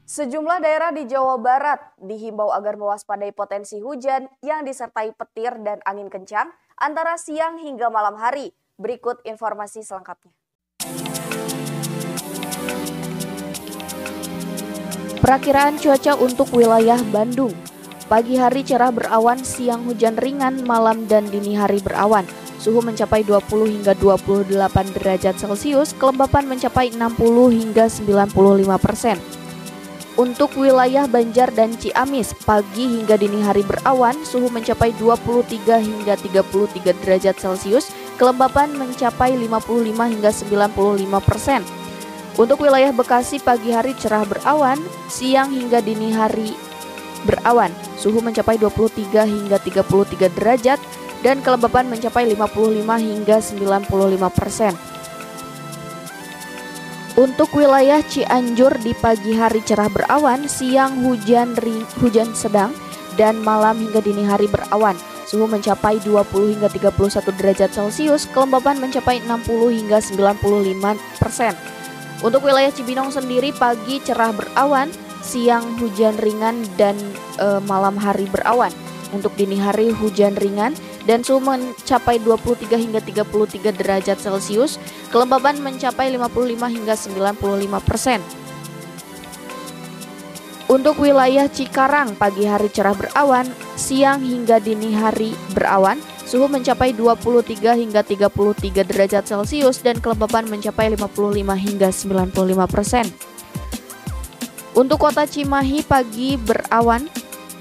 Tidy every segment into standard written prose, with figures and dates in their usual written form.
Sejumlah daerah di Jawa Barat dihimbau agar mewaspadai potensi hujan yang disertai petir dan angin kencang antara siang hingga malam hari. Berikut informasi selengkapnya. Perakiraan cuaca untuk wilayah Bandung. Pagi hari cerah berawan, siang hujan ringan, malam dan dini hari berawan. Suhu mencapai 20 hingga 28 derajat Celcius, kelembapan mencapai 60 hingga 95%. Untuk wilayah Banjar dan Ciamis, pagi hingga dini hari berawan, suhu mencapai 23 hingga 33 derajat Celcius, kelembapan mencapai 55 hingga 95%. Untuk wilayah Bekasi, pagi hari cerah berawan, siang hingga dini hari berawan, suhu mencapai 23 hingga 33 derajat, dan kelembapan mencapai 55 hingga 95%. Untuk wilayah Cianjur di pagi hari cerah berawan, siang hujan sedang, dan malam hingga dini hari berawan. Suhu mencapai 20 hingga 31 derajat Celcius, kelembapan mencapai 60 hingga 95%. Untuk wilayah Cibinong sendiri pagi cerah berawan, siang hujan ringan dan malam hari berawan. Untuk dini hari hujan ringan dan suhu mencapai 23 hingga 33 derajat Celcius, kelembaban mencapai 55 hingga 95%. Untuk wilayah Cikarang pagi hari cerah berawan, siang hingga dini hari berawan, suhu mencapai 23 hingga 33 derajat Celcius dan kelembapan mencapai 55 hingga 95%. Untuk kota Cimahi pagi berawan,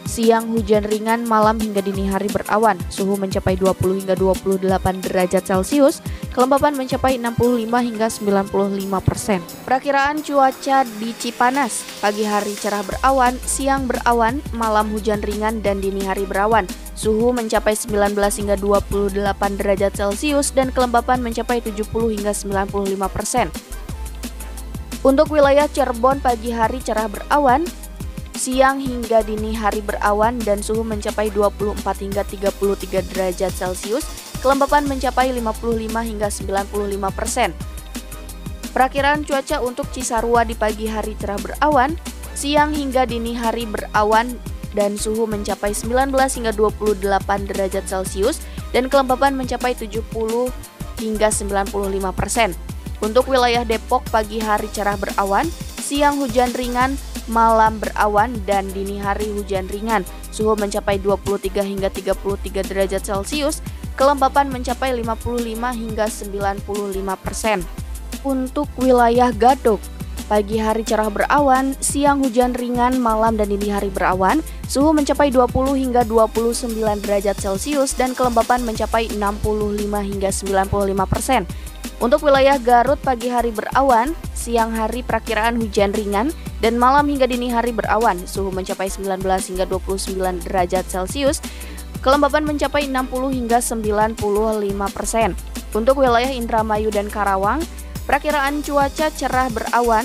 siang hujan ringan, malam hingga dini hari berawan. Suhu mencapai 20 hingga 28 derajat Celcius, kelembapan mencapai 65 hingga 95%. Perakiraan cuaca di Cipanas, pagi hari cerah berawan, siang berawan, malam hujan ringan dan dini hari berawan. Suhu mencapai 19 hingga 28 derajat Celcius dan kelembapan mencapai 70 hingga 95%. Untuk wilayah Cirebon pagi hari cerah berawan, siang hingga dini hari berawan dan suhu mencapai 24 hingga 33 derajat Celcius, kelembapan mencapai 55 hingga 95%. Perakiraan cuaca untuk Cisarua di pagi hari cerah berawan, siang hingga dini hari berawan dan suhu mencapai 19 hingga 28 derajat Celcius dan kelembapan mencapai 70 hingga 95%. Untuk wilayah Depok pagi hari cerah berawan, siang hujan ringan, malam berawan dan dini hari hujan ringan. Suhu mencapai 23 hingga 33 derajat Celcius, kelembapan mencapai 55 hingga 95%. Untuk wilayah Gadog, pagi hari cerah berawan, siang hujan ringan, malam dan dini hari berawan. Suhu mencapai 20 hingga 29 derajat Celcius dan kelembapan mencapai 65 hingga 95%. Untuk wilayah Garut pagi hari berawan, siang hari perakiraan hujan ringan dan malam hingga dini hari berawan. Suhu mencapai 19 hingga 29 derajat Celcius, kelembapan mencapai 60 hingga 95%. Untuk wilayah Indramayu dan Karawang, perakiraan cuaca cerah berawan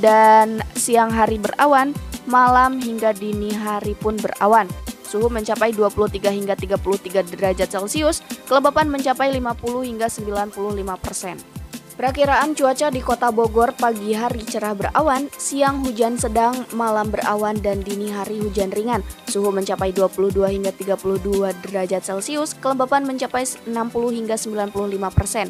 dan siang hari berawan, malam hingga dini hari pun berawan. Suhu mencapai 23 hingga 33 derajat Celcius, kelembapan mencapai 50 hingga 95%. Perakiraan cuaca di Kota Bogor pagi hari cerah berawan, siang hujan sedang, malam berawan dan dini hari hujan ringan. Suhu mencapai 22 hingga 32 derajat Celcius, kelembapan mencapai 60 hingga 95%.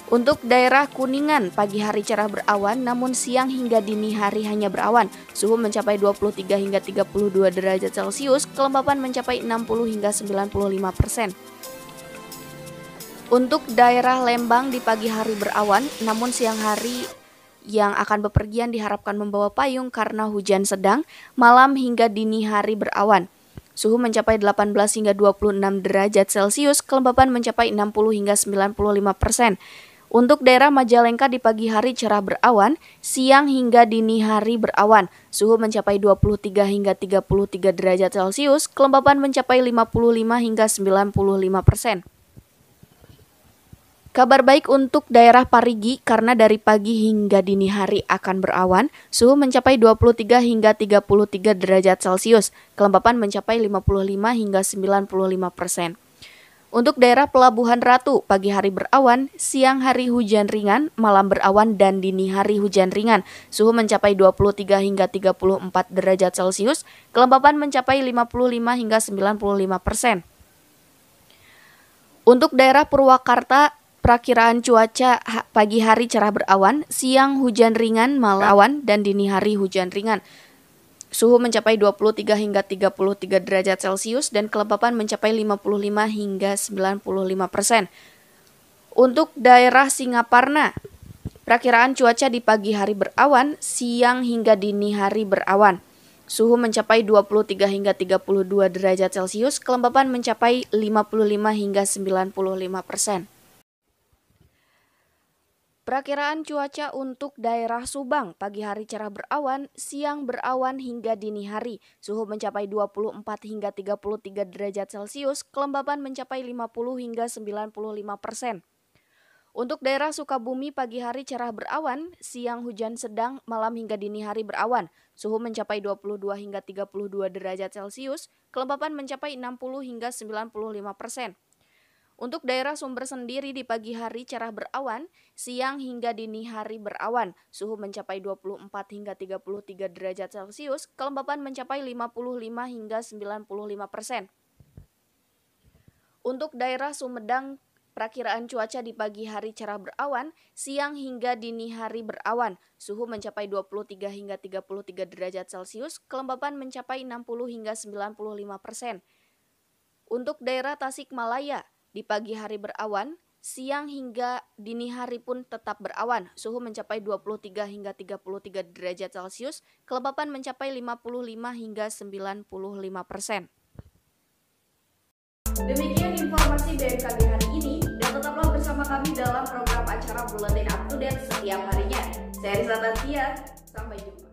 Untuk daerah Kuningan, pagi hari cerah berawan, namun siang hingga dini hari hanya berawan. Suhu mencapai 23 hingga 32 derajat Celcius, kelembapan mencapai 60 hingga 95%. Untuk daerah Lembang di pagi hari berawan, namun siang hari yang akan bepergian diharapkan membawa payung karena hujan sedang, malam hingga dini hari berawan. Suhu mencapai 18 hingga 26 derajat Celcius, kelembapan mencapai 60 hingga 95%. Untuk daerah Majalengka di pagi hari cerah berawan, siang hingga dini hari berawan. Suhu mencapai 23 hingga 33 derajat Celcius, kelembapan mencapai 55 hingga 95%. Kabar baik untuk daerah Parigi karena dari pagi hingga dini hari akan berawan, suhu mencapai 23 hingga 33 derajat Celcius, kelembapan mencapai 55 hingga 95%. Untuk daerah Pelabuhan Ratu, pagi hari berawan, siang hari hujan ringan, malam berawan, dan dini hari hujan ringan. Suhu mencapai 23 hingga 34 derajat Celcius, kelembapan mencapai 55 hingga 95%. Untuk daerah Purwakarta, perakiraan cuaca pagi hari cerah berawan, siang hujan ringan, malam awan, dan dini hari hujan ringan. Suhu mencapai 23 hingga 33 derajat Celcius dan kelembapan mencapai 55 hingga 95%. Untuk daerah Singaparna, perakiraan cuaca di pagi hari berawan, siang hingga dini hari berawan. Suhu mencapai 23 hingga 32 derajat Celcius, kelembapan mencapai 55 hingga 95%. Perakiraan cuaca untuk daerah Subang, pagi hari cerah berawan, siang berawan hingga dini hari. Suhu mencapai 24 hingga 33 derajat Celcius, kelembapan mencapai 50 hingga 95%. Untuk daerah Sukabumi, pagi hari cerah berawan, siang hujan sedang, malam hingga dini hari berawan. Suhu mencapai 22 hingga 32 derajat Celcius, kelembapan mencapai 60 hingga 95%. Untuk daerah Sumber Sendiri di pagi hari cerah berawan, siang hingga dini hari berawan. Suhu mencapai 24 hingga 33 derajat Celcius, kelembapan mencapai 55 hingga 95%. Untuk daerah Sumedang, perakiraan cuaca di pagi hari cerah berawan, siang hingga dini hari berawan. Suhu mencapai 23 hingga 33 derajat Celcius, kelembapan mencapai 60 hingga 95%. Untuk daerah Tasikmalaya, di pagi hari berawan, siang hingga dini hari pun tetap berawan. Suhu mencapai 23 hingga 33 derajat Celcius, kelembapan mencapai 55 hingga 95%. Demikian informasi BMKG hari ini, dan tetaplah bersama kami dalam program acara Buletin Up to Date setiap harinya. Saya Risa Tantia, sampai jumpa.